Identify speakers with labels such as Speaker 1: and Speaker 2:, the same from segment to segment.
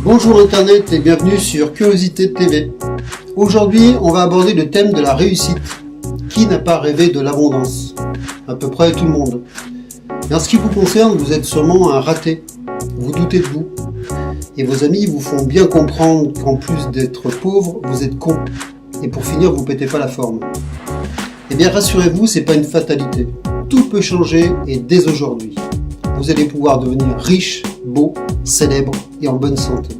Speaker 1: Bonjour Internet et bienvenue sur Curiosité TV. Aujourd'hui, on va aborder le thème de la réussite. Qui n'a pas rêvé de l'abondance? À peu près tout le monde. Et en ce qui vous concerne, vous êtes sûrement un raté. Vous doutez de vous. Et vos amis vous font bien comprendre qu'en plus d'être pauvre, vous êtes con. Et pour finir, vous pétez pas la forme. Eh bien, rassurez-vous, c'est pas une fatalité. Tout peut changer et dès aujourd'hui. Vous allez pouvoir devenir riche, beau, célèbre et en bonne santé.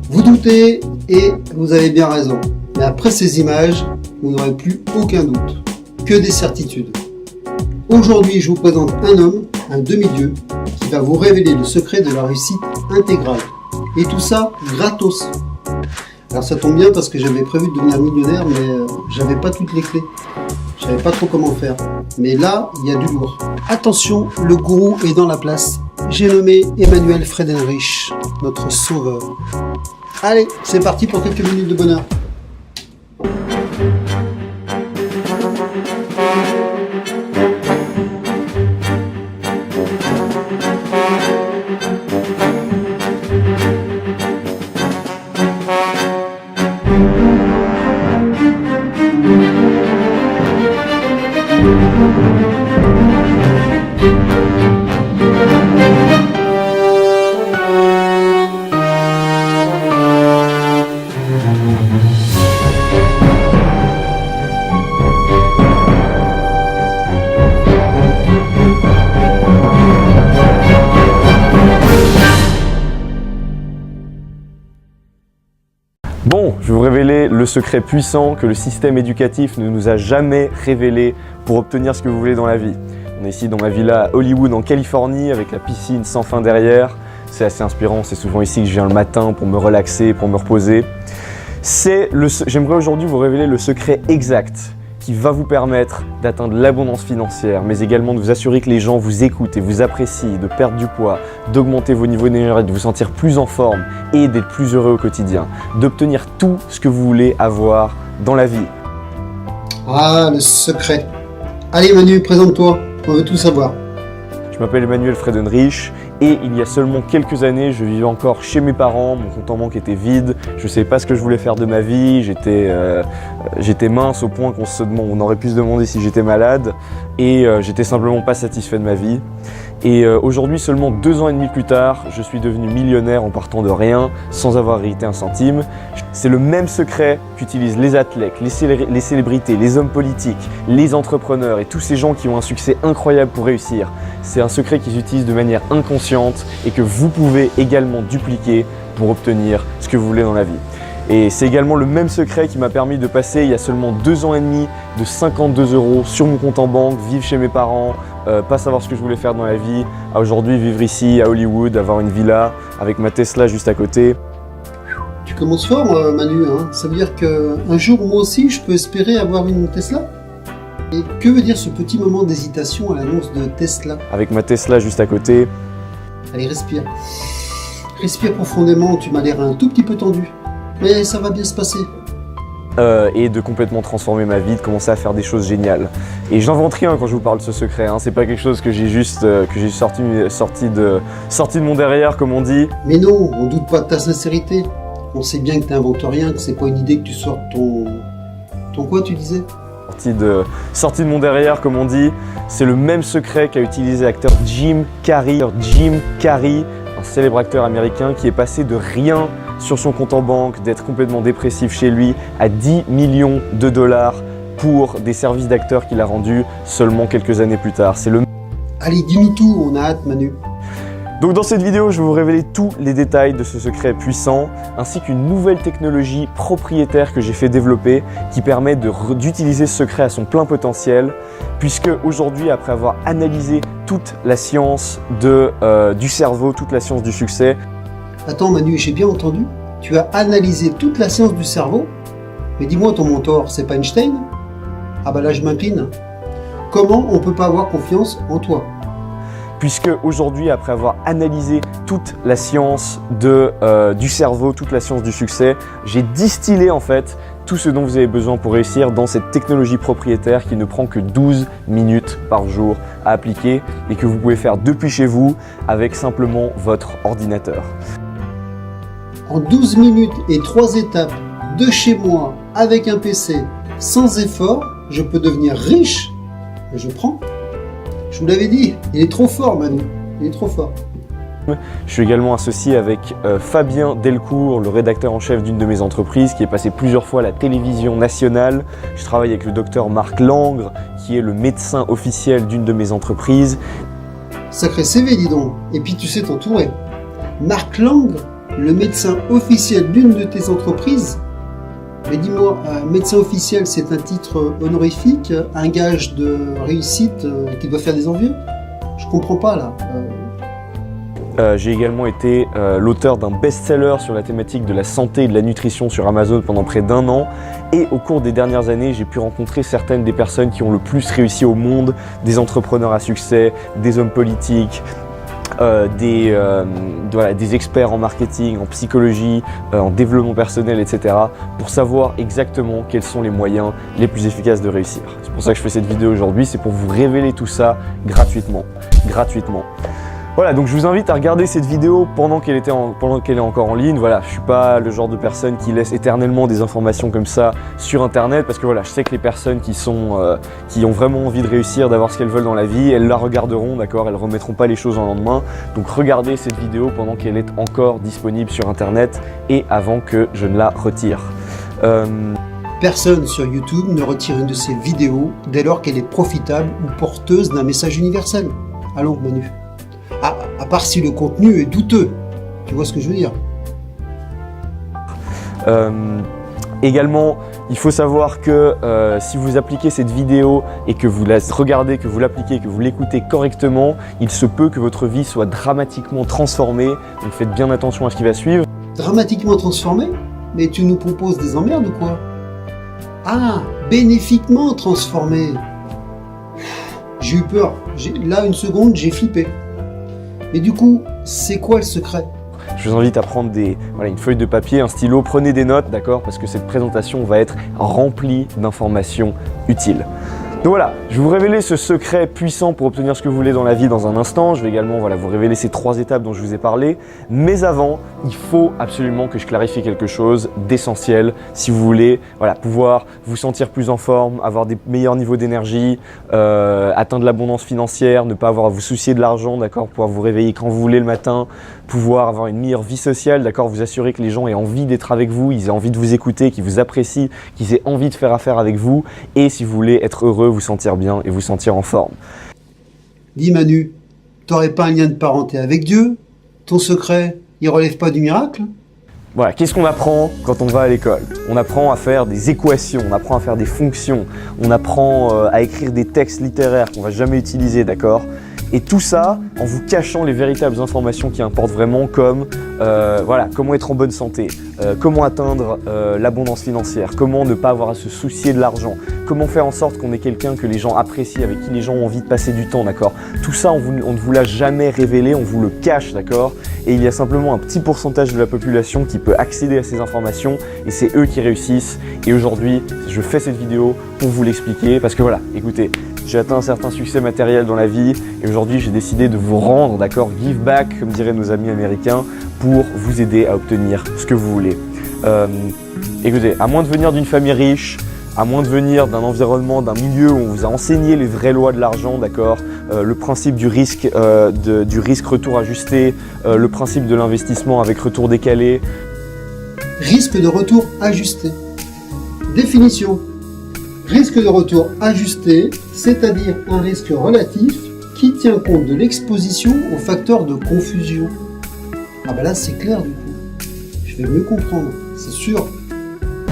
Speaker 1: Vous doutez et vous avez bien raison. Mais après ces images, vous n'aurez plus aucun doute. Que des certitudes. Aujourd'hui, je vous présente un homme, un demi-dieu, qui va vous révéler le secret de la réussite intégrale. Et tout ça, gratos. Alors ça tombe bien parce que j'avais prévu de devenir millionnaire, mais j'avais pas toutes les clés. Je savais pas trop comment faire. Mais là, il y a du lourd. Attention, le gourou est dans la place. J'ai nommé Emanuel Friedenreich, notre sauveur. Allez, c'est parti pour quelques minutes de bonheur.
Speaker 2: Bon, je vais vous révéler le secret puissant que le système éducatif ne nous a jamais révélé pour obtenir ce que vous voulez dans la vie. On est ici dans ma villa à Hollywood en Californie avec la piscine sans fin derrière. C'est assez inspirant, c'est souvent ici que je viens le matin pour me relaxer, pour me reposer. J'aimerais aujourd'hui vous révéler le secret exact qui va vous permettre d'atteindre l'abondance financière, mais également de vous assurer que les gens vous écoutent et vous apprécient, de perdre du poids, d'augmenter vos niveaux d'énergie, de vous sentir plus en forme et d'être plus heureux au quotidien, d'obtenir tout ce que vous voulez avoir dans la vie.
Speaker 1: Ah, le secret. Allez Manu, présente-toi, on veut tout savoir.
Speaker 2: Je m'appelle Emanuel Friedenreich et il y a seulement quelques années, je vivais encore chez mes parents, mon compte en banque était vide, je ne savais pas ce que je voulais faire de ma vie, j'étais mince au point on aurait pu se demander si j'étais malade et j'étais simplement pas satisfait de ma vie. Et aujourd'hui, seulement 2 ans et demi plus tard, je suis devenu millionnaire en partant de rien, sans avoir hérité un centime. C'est le même secret qu'utilisent les athlètes, les célébrités, les hommes politiques, les entrepreneurs et tous ces gens qui ont un succès incroyable pour réussir. C'est un secret qu'ils utilisent de manière inconsciente et que vous pouvez également dupliquer pour obtenir ce que vous voulez dans la vie. Et c'est également le même secret qui m'a permis de passer il y a seulement 2 ans et demi de 52 € sur mon compte en banque, vivre chez mes parents, pas savoir ce que je voulais faire dans la vie, à aujourd'hui vivre ici à Hollywood, avoir une villa avec ma Tesla juste à côté.
Speaker 1: Tu commences fort Manu, hein. Ça veut dire qu'un jour moi aussi je peux espérer avoir une Tesla? Et que veut dire ce petit moment d'hésitation à l'annonce de Tesla?
Speaker 2: Avec ma Tesla juste à côté.
Speaker 1: Allez, respire. Respire profondément, tu m'as l'air un tout petit peu tendu. Mais ça va bien se passer.
Speaker 2: Et de complètement transformer ma vie, de commencer à faire des choses géniales. Et j'invente rien quand je vous parle de ce secret, hein. C'est pas quelque chose que j'ai juste sorti de mon derrière, comme on dit.
Speaker 1: Mais non, on doute pas de ta sincérité. On sait bien que t'inventes rien, que c'est pas une idée que tu sortes ton quoi tu disais?
Speaker 2: Sorti de mon derrière, comme on dit. C'est le même secret qu'a utilisé l'acteur Jim Carrey, un célèbre acteur américain qui est passé de rien sur son compte en banque, d'être complètement dépressif chez lui, à 10 millions de dollars pour des services d'acteur qu'il a rendus seulement quelques années plus tard.
Speaker 1: Allez, dis-nous tout, on a hâte Manu.
Speaker 2: Donc dans cette vidéo, je vais vous révéler tous les détails de ce secret puissant, ainsi qu'une nouvelle technologie propriétaire que j'ai fait développer qui permet d'utiliser ce secret à son plein potentiel, puisque aujourd'hui, après avoir analysé toute la science du cerveau, toute la science du succès.
Speaker 1: Attends Manu, j'ai bien entendu? Tu as analysé toute la science du cerveau? Mais dis-moi, ton mentor, c'est pas Einstein? Ah bah là je m'incline. Comment on peut pas avoir confiance en toi?
Speaker 2: Puisque aujourd'hui, après avoir analysé toute la science du cerveau, toute la science du succès, j'ai distillé en fait tout ce dont vous avez besoin pour réussir dans cette technologie propriétaire qui ne prend que 12 minutes par jour à appliquer et que vous pouvez faire depuis chez vous avec simplement votre ordinateur.
Speaker 1: En 12 minutes et 3 étapes de chez moi avec un PC sans effort, je peux devenir riche. Et je prends. Je vous l'avais dit, il est trop fort Manu, il est trop fort.
Speaker 2: Je suis également associé avec Fabien Delcourt, le rédacteur en chef d'une de mes entreprises qui est passé plusieurs fois à la télévision nationale. Je travaille avec le docteur Marc Langre qui est le médecin officiel d'une de mes entreprises.
Speaker 1: Sacré CV dis donc, et puis tu sais t'entourer. Marc Langre, le médecin officiel d'une de tes entreprises. Mais dis-moi, médecin officiel c'est un titre honorifique, un gage de réussite qui doit faire des envieux? Je comprends pas là.
Speaker 2: J'ai également été l'auteur d'un best-seller sur la thématique de la santé et de la nutrition sur Amazon pendant près d'1 an. Et au cours des dernières années, j'ai pu rencontrer certaines des personnes qui ont le plus réussi au monde, des entrepreneurs à succès, des hommes politiques, des experts en marketing, en psychologie, en développement personnel, etc. pour savoir exactement quels sont les moyens les plus efficaces de réussir. C'est pour ça que je fais cette vidéo aujourd'hui, c'est pour vous révéler tout ça gratuitement. Voilà, donc je vous invite à regarder cette vidéo pendant qu'elle est encore en ligne. Voilà, je suis pas le genre de personne qui laisse éternellement des informations comme ça sur internet parce que voilà, je sais que les personnes qui ont vraiment envie de réussir, d'avoir ce qu'elles veulent dans la vie, elles la regarderont, d'accord, elles remettront pas les choses en lendemain. Donc regardez cette vidéo pendant qu'elle est encore disponible sur internet et avant que je ne la retire.
Speaker 1: Personne sur YouTube ne retire une de ces vidéos dès lors qu'elle est profitable ou porteuse d'un message universel. Allons Manu. À part si le contenu est douteux, tu vois ce que je veux dire.
Speaker 2: Également, il faut savoir que si vous appliquez cette vidéo et que vous la regardez, que vous l'appliquez, que vous l'écoutez correctement, il se peut que votre vie soit dramatiquement transformée. Donc faites bien attention à ce qui va suivre.
Speaker 1: Dramatiquement transformé? Mais tu nous proposes des emmerdes ou quoi? Ah, bénéfiquement transformé. J'ai eu peur. Là, une seconde, j'ai flippé. Et du coup, c'est quoi le secret?
Speaker 2: Je vous invite à prendre une feuille de papier, un stylo, prenez des notes, d'accord, parce que cette présentation va être remplie d'informations utiles. Donc voilà, je vais vous révéler ce secret puissant pour obtenir ce que vous voulez dans la vie dans un instant. Je vais également vous révéler ces 3 étapes dont je vous ai parlé. Mais avant, il faut absolument que je clarifie quelque chose d'essentiel si vous voulez pouvoir vous sentir plus en forme, avoir des meilleurs niveaux d'énergie, atteindre l'abondance financière, ne pas avoir à vous soucier de l'argent, d'accord, pouvoir vous réveiller quand vous voulez le matin, pouvoir avoir une meilleure vie sociale, d'accord, vous assurer que les gens aient envie d'être avec vous, ils aient envie de vous écouter, qu'ils vous apprécient, qu'ils aient envie de faire affaire avec vous et si vous voulez être heureux, vous sentir bien et vous sentir en forme.
Speaker 1: Dis Manu, t'aurais pas un lien de parenté avec Dieu? Ton secret, il relève pas du miracle?
Speaker 2: Voilà, qu'est-ce qu'on apprend quand on va à l'école? On apprend à faire des équations, on apprend à faire des fonctions, on apprend à écrire des textes littéraires qu'on va jamais utiliser, d'accord? Et tout ça en vous cachant les véritables informations qui importent vraiment comme comment être en bonne santé, comment atteindre l'abondance financière, comment ne pas avoir à se soucier de l'argent, comment faire en sorte qu'on est quelqu'un que les gens apprécient, avec qui les gens ont envie de passer du temps, d'accord? Tout ça, on ne vous l'a jamais révélé, on vous le cache, d'accord? Et il y a simplement un petit pourcentage de la population qui peut accéder à ces informations et c'est eux qui réussissent. Et aujourd'hui, je fais cette vidéo pour vous l'expliquer parce que voilà, écoutez, j'ai atteint un certain succès matériel dans la vie et aujourd'hui j'ai décidé de vous rendre, d'accord, give back, comme diraient nos amis américains, pour vous aider à obtenir ce que vous voulez. Écoutez, à moins de venir d'une famille riche, à moins de venir d'un environnement, d'un milieu où on vous a enseigné les vraies lois de l'argent, d'accord, le principe du risque retour ajusté, le principe de l'investissement avec retour décalé.
Speaker 1: Risque de retour ajusté. Définition. Risque de retour ajusté, c'est-à-dire un risque relatif qui tient compte de l'exposition aux facteurs de confusion. Ah bah là c'est clair du coup. Je vais mieux comprendre, c'est sûr.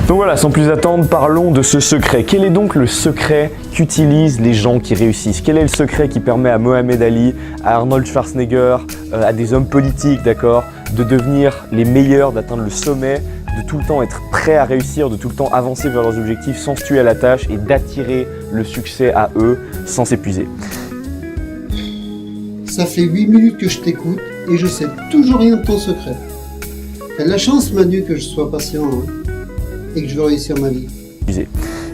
Speaker 2: Donc voilà, sans plus attendre, parlons de ce secret. Quel est donc le secret qu'utilisent les gens qui réussissent? Quel est le secret qui permet à Mohamed Ali, à Arnold Schwarzenegger, à des hommes politiques, d'accord, de devenir les meilleurs, d'atteindre le sommet, de tout le temps être prêt à réussir, de tout le temps avancer vers leurs objectifs sans se tuer à la tâche et d'attirer le succès à eux sans s'épuiser?
Speaker 1: Ça fait 8 minutes que je t'écoute et je sais toujours rien de ton secret. T'as de la chance Manu que je sois patient. Hein. et que je veux réussir ma vie?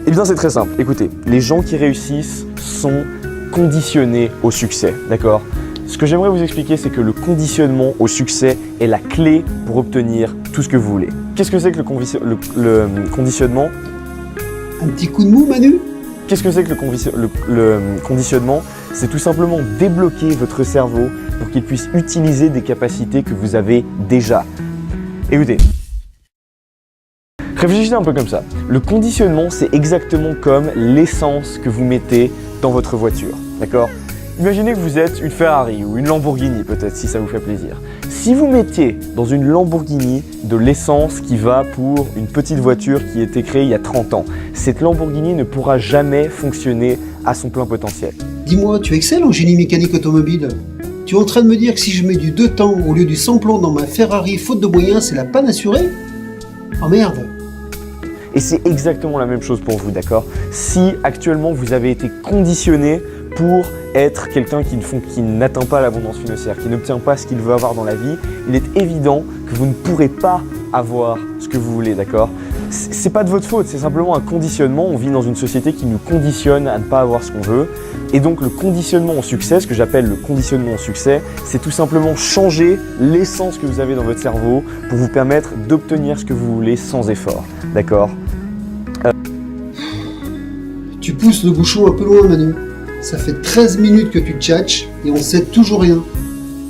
Speaker 2: Eh bien c'est très simple, écoutez, les gens qui réussissent sont conditionnés au succès, d'accord? Ce que j'aimerais vous expliquer, c'est que le conditionnement au succès est la clé pour obtenir tout ce que vous voulez. Qu'est-ce que c'est que le conditionnement?
Speaker 1: Un petit coup de mou, Manu?
Speaker 2: Qu'est-ce que c'est que le conditionnement? C'est tout simplement débloquer votre cerveau pour qu'il puisse utiliser des capacités que vous avez déjà. Écoutez, réfléchissez un peu comme ça. Le conditionnement, c'est exactement comme l'essence que vous mettez dans votre voiture, d'accord? Imaginez que vous êtes une Ferrari ou une Lamborghini peut-être, si ça vous fait plaisir. Si vous mettiez dans une Lamborghini de l'essence qui va pour une petite voiture qui a été créée il y a 30 ans, cette Lamborghini ne pourra jamais fonctionner à son plein potentiel.
Speaker 1: Dis-moi, tu excelles en génie mécanique automobile? Tu es en train de me dire que si je mets du 2 temps au lieu du sans-plomb dans ma Ferrari faute de moyens, c'est la panne assurée? Oh merde!
Speaker 2: Et c'est exactement la même chose pour vous, d'accord? Si actuellement vous avez été conditionné pour être quelqu'un qui n'atteint pas l'abondance financière, qui n'obtient pas ce qu'il veut avoir dans la vie, il est évident que vous ne pourrez pas avoir ce que vous voulez, d'accord? C'est pas de votre faute, c'est simplement un conditionnement. On vit dans une société qui nous conditionne à ne pas avoir ce qu'on veut. Et donc le conditionnement au succès, ce que j'appelle le conditionnement au succès, c'est tout simplement changer l'essence que vous avez dans votre cerveau pour vous permettre d'obtenir ce que vous voulez sans effort, d'accord?
Speaker 1: Tu pousses le bouchon un peu loin, Manu. Ça fait 13 minutes que tu tchatches et on sait toujours rien.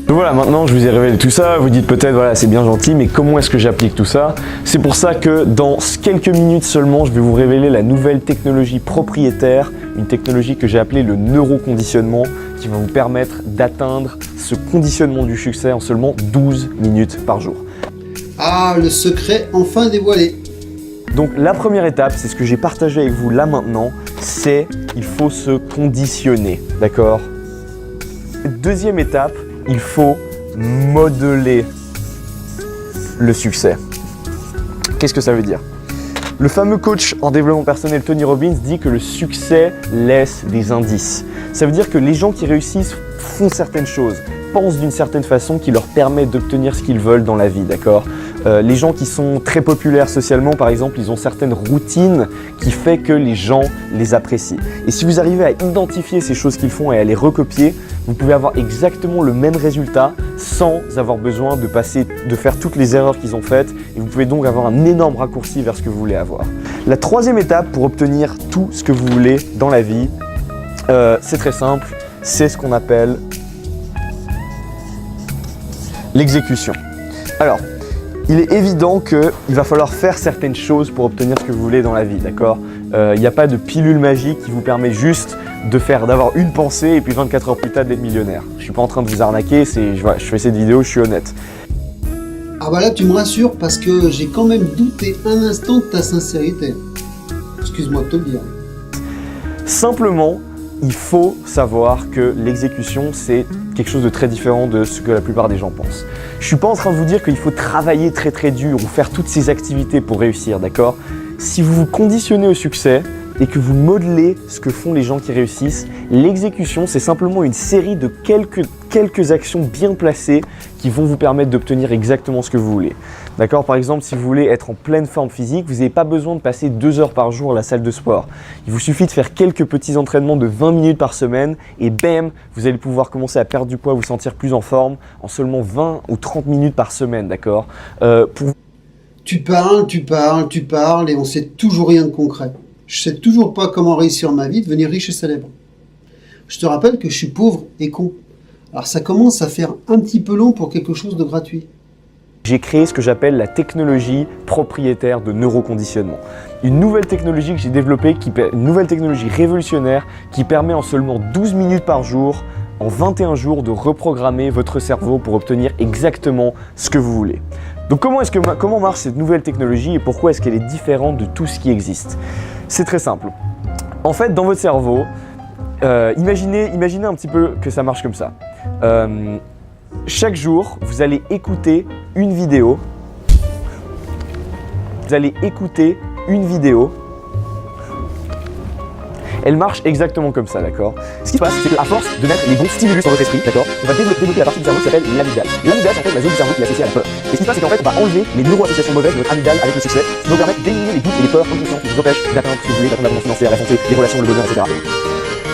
Speaker 2: Donc voilà, maintenant je vous ai révélé tout ça, vous dites peut-être voilà c'est bien gentil, mais comment est-ce que j'applique tout ça? C'est pour ça que dans quelques minutes seulement, je vais vous révéler la nouvelle technologie propriétaire, une technologie que j'ai appelée le neuroconditionnement, qui va vous permettre d'atteindre ce conditionnement du succès en seulement 12 minutes par jour.
Speaker 1: Ah, le secret enfin dévoilé.
Speaker 2: Donc la première étape, c'est ce que j'ai partagé avec vous là maintenant, c'est il faut se conditionner, d'accord? Deuxième étape, il faut modeler le succès. Qu'est-ce que ça veut dire? Le fameux coach en développement personnel Tony Robbins dit que le succès laisse des indices. Ça veut dire que les gens qui réussissent font certaines choses, pensent d'une certaine façon qui leur permet d'obtenir ce qu'ils veulent dans la vie, d'accord? Les gens qui sont très populaires socialement, par exemple, ils ont certaines routines qui fait que les gens les apprécient. Et si vous arrivez à identifier ces choses qu'ils font et à les recopier, vous pouvez avoir exactement le même résultat sans avoir besoin de faire toutes les erreurs qu'ils ont faites. Et vous pouvez donc avoir un énorme raccourci vers ce que vous voulez avoir. La troisième étape pour obtenir tout ce que vous voulez dans la vie, c'est très simple, c'est ce qu'on appelle l'exécution. Alors, il est évident qu'il va falloir faire certaines choses pour obtenir ce que vous voulez dans la vie, d'accord? Il n'y a pas de pilule magique qui vous permet juste d'avoir une pensée et puis 24 heures plus tard d'être millionnaire. Je ne suis pas en train de vous arnaquer, je fais cette vidéo, je suis honnête.
Speaker 1: Ah bah là tu me rassures parce que j'ai quand même douté un instant de ta sincérité. Excuse-moi de te le dire.
Speaker 2: Simplement, il faut savoir que l'exécution, c'est quelque chose de très différent de ce que la plupart des gens pensent. Je ne suis pas en train de vous dire qu'il faut travailler très très dur ou faire toutes ces activités pour réussir, d'accord? Si vous vous conditionnez au succès et que vous modelez ce que font les gens qui réussissent, l'exécution, c'est simplement une série de quelques actions bien placées qui vont vous permettre d'obtenir exactement ce que vous voulez. D'accord? Par exemple, si vous voulez être en pleine forme physique, vous n'avez pas besoin de passer 2 heures par jour à la salle de sport. Il vous suffit de faire quelques petits entraînements de 20 minutes par semaine et bam, vous allez pouvoir commencer à perdre du poids, vous sentir plus en forme en seulement 20 ou 30 minutes par semaine, d'accord?
Speaker 1: Tu parles et on sait toujours rien de concret. Je sais toujours pas comment réussir ma vie, devenir riche et célèbre. Je te rappelle que je suis pauvre et con. Alors ça commence à faire un petit peu long pour quelque chose de gratuit.
Speaker 2: J'ai créé ce que j'appelle la technologie propriétaire de neuroconditionnement. Une nouvelle technologie que j'ai développée, une nouvelle technologie révolutionnaire qui permet en seulement 12 minutes par jour, en 21 jours, de reprogrammer votre cerveau pour obtenir exactement ce que vous voulez. Donc comment marche cette nouvelle technologie et pourquoi est-ce qu'elle est différente de tout ce qui existe? C'est très simple. En fait, dans votre cerveau, imaginez un petit peu que ça marche comme ça. Chaque jour, vous allez écouter une vidéo. elle marche exactement comme ça, d'accord? Ce qui se passe, c'est qu'à force de mettre les bons stimulus dans votre esprit, d'accord, on va développer la partie du cerveau qui s'appelle l'amygdale. L'amygdale, c'est en fait la zone du cerveau qui est associée à la peur. Et ce qui se passe, c'est qu'en fait, on va enlever les neuroassociations mauvaises de votre amygdale avec le succès, ce qui va vous permettre d'éliminer les doutes et les peurs inconscientes qui vous empêchent d'atteindre ce que vous voulez, d'atteindre l'abondance financière, la santé, les relations, le bonheur, etc.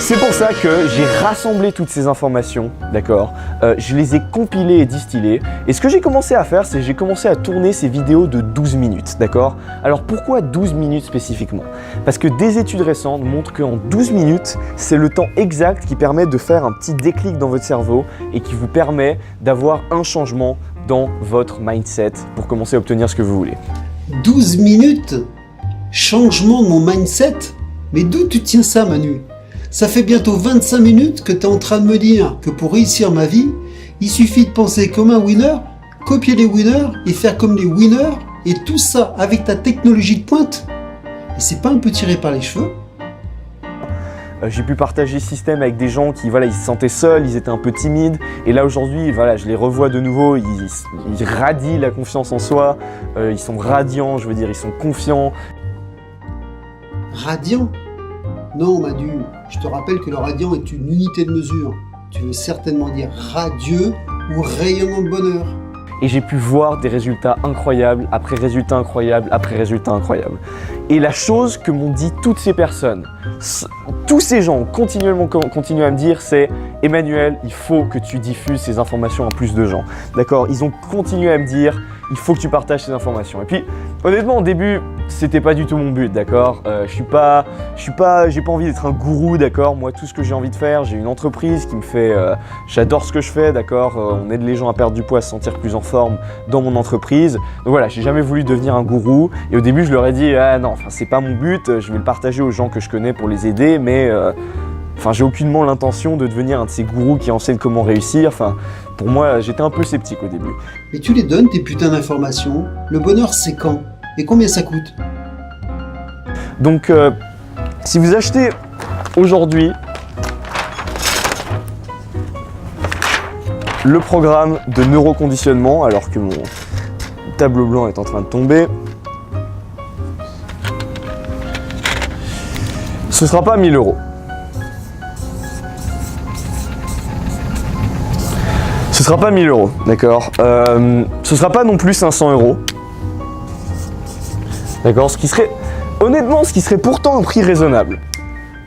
Speaker 2: C'est pour ça que j'ai rassemblé toutes ces informations, d'accord, je les ai compilées et distillées. Et ce que j'ai commencé à faire, c'est que j'ai commencé à tourner ces vidéos de 12 minutes, d'accord? Alors pourquoi 12 minutes spécifiquement? Parce que des études récentes montrent qu'en 12 minutes, c'est le temps exact qui permet de faire un petit déclic dans votre cerveau et qui vous permet d'avoir un changement dans votre mindset pour commencer à obtenir ce que vous voulez.
Speaker 1: 12 minutes? Changement de mon mindset? Mais d'où tu tiens ça, Manu? Ça fait bientôt 25 minutes que tu es en train de me dire que pour réussir ma vie, il suffit de penser comme un winner, copier les winners et faire comme les winners, et tout ça avec ta technologie de pointe. Et c'est pas un peu tiré par les cheveux?
Speaker 2: J'ai pu partager ce système avec des gens qui voilà, ils se sentaient seuls, ils étaient un peu timides. Et là aujourd'hui, voilà, je les revois de nouveau, ils radient la confiance en soi, ils sont radiants, je veux dire, ils sont confiants.
Speaker 1: Radiant? Non, Manu, je te rappelle que le radiant est une unité de mesure. Tu veux certainement dire radieux ou rayonnant de bonheur.
Speaker 2: Et j'ai pu voir des résultats incroyables, après résultats incroyables, après résultats incroyables. Et la chose que m'ont dit toutes ces personnes, tous ces gens continuent à me dire, c'est Emmanuel, il faut que tu diffuses ces informations à plus de gens. D'accord? Ils ont continué à me dire, il faut que tu partages ces informations. Et puis, honnêtement, au début, c'était pas du tout mon but, d'accord? J'ai pas envie d'être un gourou, d'accord? Moi, tout ce que j'ai envie de faire, j'ai une entreprise qui me fait, j'adore ce que je fais, d'accord? On aide les gens à perdre du poids, à se sentir plus en forme dans mon entreprise. Donc voilà, j'ai jamais voulu devenir un gourou. Et au début, je leur ai dit, ah non, enfin, c'est pas mon but. Je vais le partager aux gens que je connais pour les aider, mais enfin, j'ai aucunement l'intention de devenir un de ces gourous qui enseignent comment réussir. Enfin, pour moi, j'étais un peu sceptique au début.
Speaker 1: Mais tu les donnes, tes putains d'informations. Le bonheur, c'est quand? Et combien ça coûte?
Speaker 2: Donc, si vous achetez aujourd'hui le programme de neuroconditionnement, alors que mon tableau blanc est en train de tomber, ce ne sera pas 1000 €. Ce sera pas 1000 €, d'accord. Ce sera pas non plus 500 €. D'accord, honnêtement, ce qui serait pourtant un prix raisonnable.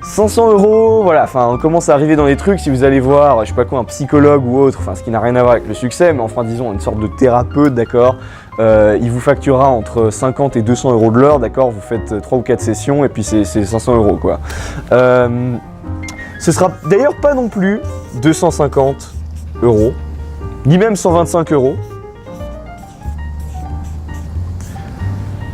Speaker 2: 500 €, voilà, enfin, on commence à arriver dans les trucs, si vous allez voir, je sais pas quoi, un psychologue ou autre, enfin, ce qui n'a rien à voir avec le succès, mais enfin, disons, une sorte de thérapeute, d'accord, il vous facturera entre 50 et 200 € de l'heure, d'accord, vous faites 3 ou 4 sessions, et puis c'est 500 €, quoi. Ce sera d'ailleurs pas non plus 250 €, ni même 125 €.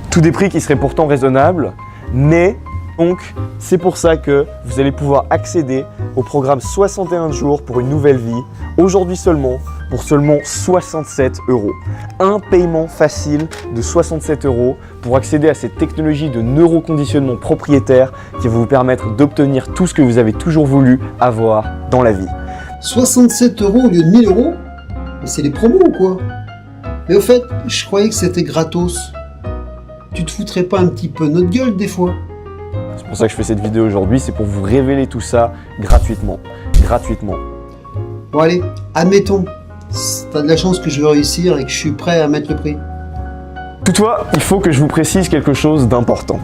Speaker 2: Tous des prix qui seraient pourtant raisonnables, mais donc c'est pour ça que vous allez pouvoir accéder au programme 61 jours pour une nouvelle vie, aujourd'hui seulement, pour seulement 67 €. Un paiement facile de 67 € pour accéder à cette technologie de neuroconditionnement propriétaire qui va vous permettre d'obtenir tout ce que vous avez toujours voulu avoir dans la vie.
Speaker 1: 67 € au lieu de 1000 €? Mais c'est les promos ou quoi? Mais au fait, je croyais que c'était gratos. Tu te foutrais pas un petit peu notre gueule des fois?
Speaker 2: C'est pour ça que je fais cette vidéo aujourd'hui, c'est pour vous révéler tout ça gratuitement.
Speaker 1: Bon allez, admettons, t'as de la chance que je vais réussir et que je suis prêt à mettre le prix.
Speaker 2: Toutefois, il faut que je vous précise quelque chose d'important.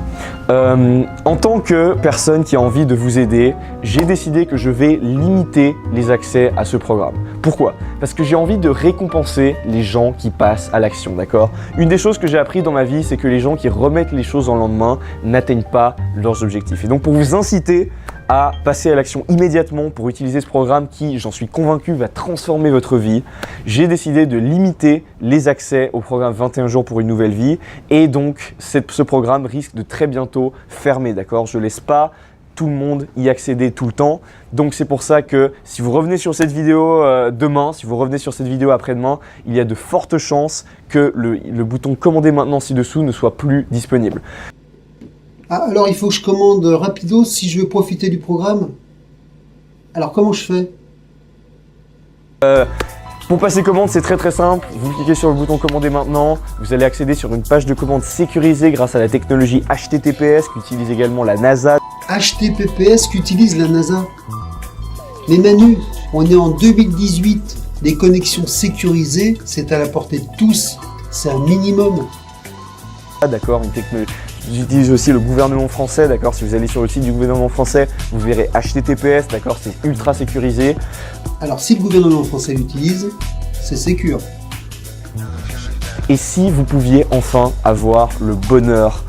Speaker 2: En tant que personne qui a envie de vous aider, j'ai décidé que je vais limiter les accès à ce programme. Pourquoi? Parce que j'ai envie de récompenser les gens qui passent à l'action, d'accord? Une des choses que j'ai appris dans ma vie, c'est que les gens qui remettent les choses en lendemain n'atteignent pas leurs objectifs. Et donc pour vous inciter à passer à l'action immédiatement pour utiliser ce programme qui, j'en suis convaincu, va transformer votre vie, j'ai décidé de limiter les accès au programme 21 jours pour une nouvelle vie et donc ce programme risque de très bientôt fermer, d'accord? Je ne laisse pas tout le monde y accéder tout le temps. Donc c'est pour ça que si vous revenez sur cette vidéo demain, si vous revenez sur cette vidéo après-demain, il y a de fortes chances que le bouton commander maintenant ci-dessous ne soit plus disponible.
Speaker 1: Ah, alors il faut que je commande rapido si je veux profiter du programme? Alors comment je fais?
Speaker 2: Pour passer commande, c'est très simple. Vous cliquez sur le bouton commander maintenant. Vous allez accéder sur une page de commande sécurisée grâce à la technologie HTTPS qui utilise également la NASA.
Speaker 1: HTTPS qu'utilise la NASA. Mais Manu, on est en 2018, les connexions sécurisées, c'est à la portée de tous, c'est un minimum.
Speaker 2: Ah d'accord, une technologie. J'utilise aussi le gouvernement français, d'accord. Si vous allez sur le site du gouvernement français, vous verrez HTTPS, d'accord, c'est ultra sécurisé.
Speaker 1: Alors si le gouvernement français l'utilise, c'est sécure.
Speaker 2: Et si vous pouviez enfin avoir le bonheur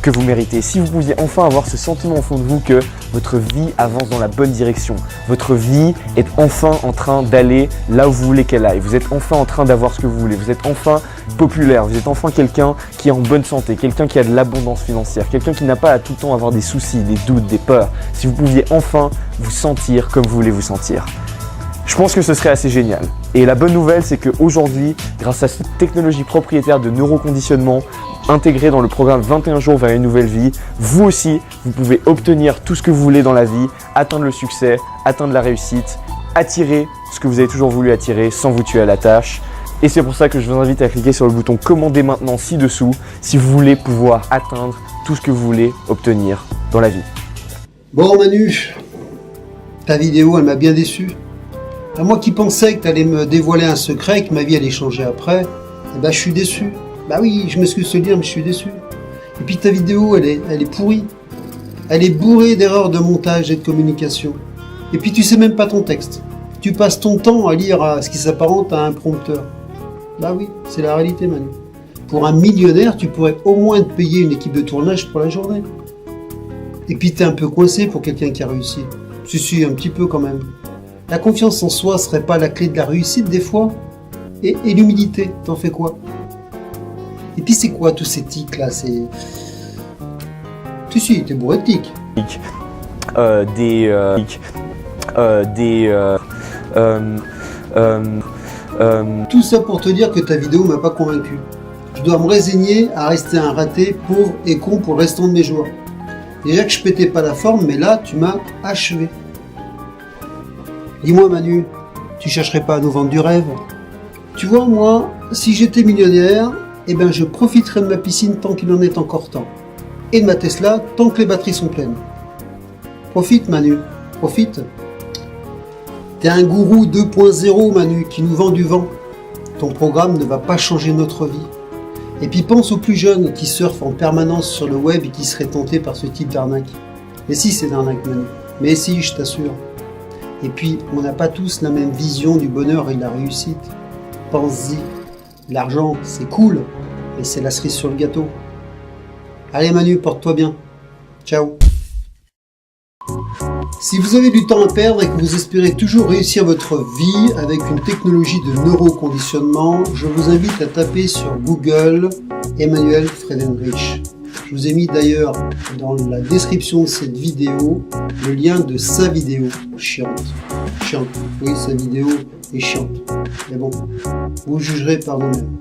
Speaker 2: que vous méritez, si vous pouviez enfin avoir ce sentiment au fond de vous que votre vie avance dans la bonne direction, votre vie est enfin en train d'aller là où vous voulez qu'elle aille, vous êtes enfin en train d'avoir ce que vous voulez, vous êtes enfin populaire, vous êtes enfin quelqu'un qui est en bonne santé, quelqu'un qui a de l'abondance financière, quelqu'un qui n'a pas à tout le temps avoir des soucis, des doutes, des peurs, si vous pouviez enfin vous sentir comme vous voulez vous sentir. Je pense que ce serait assez génial. Et la bonne nouvelle, c'est qu'aujourd'hui, grâce à cette technologie propriétaire de neuroconditionnement intégrée dans le programme 21 jours vers une nouvelle vie, vous aussi, vous pouvez obtenir tout ce que vous voulez dans la vie, atteindre le succès, atteindre la réussite, attirer ce que vous avez toujours voulu attirer sans vous tuer à la tâche. Et c'est pour ça que je vous invite à cliquer sur le bouton commander maintenant ci-dessous si vous voulez pouvoir atteindre tout ce que vous voulez obtenir dans la vie.
Speaker 1: Bon Manu, ta vidéo elle m'a bien déçu. À moi qui pensais que tu allais me dévoiler un secret, que ma vie allait changer après, eh ben, je suis déçu. Bah oui, je m'excuse de te le dire, mais je suis déçu. Et puis ta vidéo, elle est pourrie. Elle est bourrée d'erreurs de montage et de communication. Et puis tu sais même pas ton texte. Tu passes ton temps à lire ce qui s'apparente à un prompteur. Bah oui, c'est la réalité Manu. Pour un millionnaire, tu pourrais au moins te payer une équipe de tournage pour la journée. Et puis t'es un peu coincé pour quelqu'un qui a réussi. Si, un petit peu quand même. La confiance en soi serait pas la clé de la réussite des fois? Et l'humilité, t'en fais quoi? Et puis c'est quoi tous ces tics là? C'est... Si, t'es bourré de tics. Tout ça pour te dire que ta vidéo m'a pas convaincu. Je dois me résigner à rester un raté, pauvre et con pour le restant de mes jours. Déjà que je pétais pas la forme, mais là tu m'as achevé. Dis-moi Manu, tu chercherais pas à nous vendre du rêve? Tu vois, moi, si j'étais millionnaire, eh ben je profiterais de ma piscine tant qu'il en est encore temps. Et de ma Tesla tant que les batteries sont pleines. Profite Manu, profite. T'es un gourou 2.0 Manu qui nous vend du vent. Ton programme ne va pas changer notre vie. Et puis pense aux plus jeunes qui surfent en permanence sur le web et qui seraient tentés par ce type d'arnaque. Mais si c'est d'arnaque Manu, mais si je t'assure. Et puis, on n'a pas tous la même vision du bonheur et de la réussite. Pense-y. L'argent, c'est cool, mais c'est la cerise sur le gâteau. Allez Manu, porte-toi bien. Ciao. Si vous avez du temps à perdre et que vous espérez toujours réussir votre vie avec une technologie de neuroconditionnement, je vous invite à taper sur Google Emanuel Friedenrich. Je vous ai mis d'ailleurs dans la description de cette vidéo le lien de sa vidéo chiante. Chiante, oui, sa vidéo est chiante. Mais bon, vous jugerez par vous-même.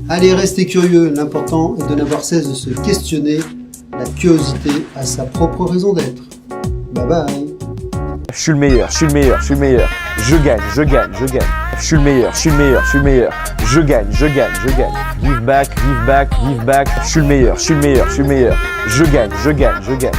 Speaker 1: Allez, restez curieux, l'important est de n'avoir cesse de se questionner. La curiosité a sa propre raison d'être. Bye bye.
Speaker 2: Je suis le meilleur, je suis le meilleur, je suis le meilleur. Je gagne, je gagne, je gagne. Je suis le meilleur, je suis le meilleur, je suis le meilleur. Je gagne, je gagne, je gagne. Give back, give back, give back. Je suis le meilleur, je suis le meilleur, je suis le meilleur. Je gagne, je gagne, je gagne.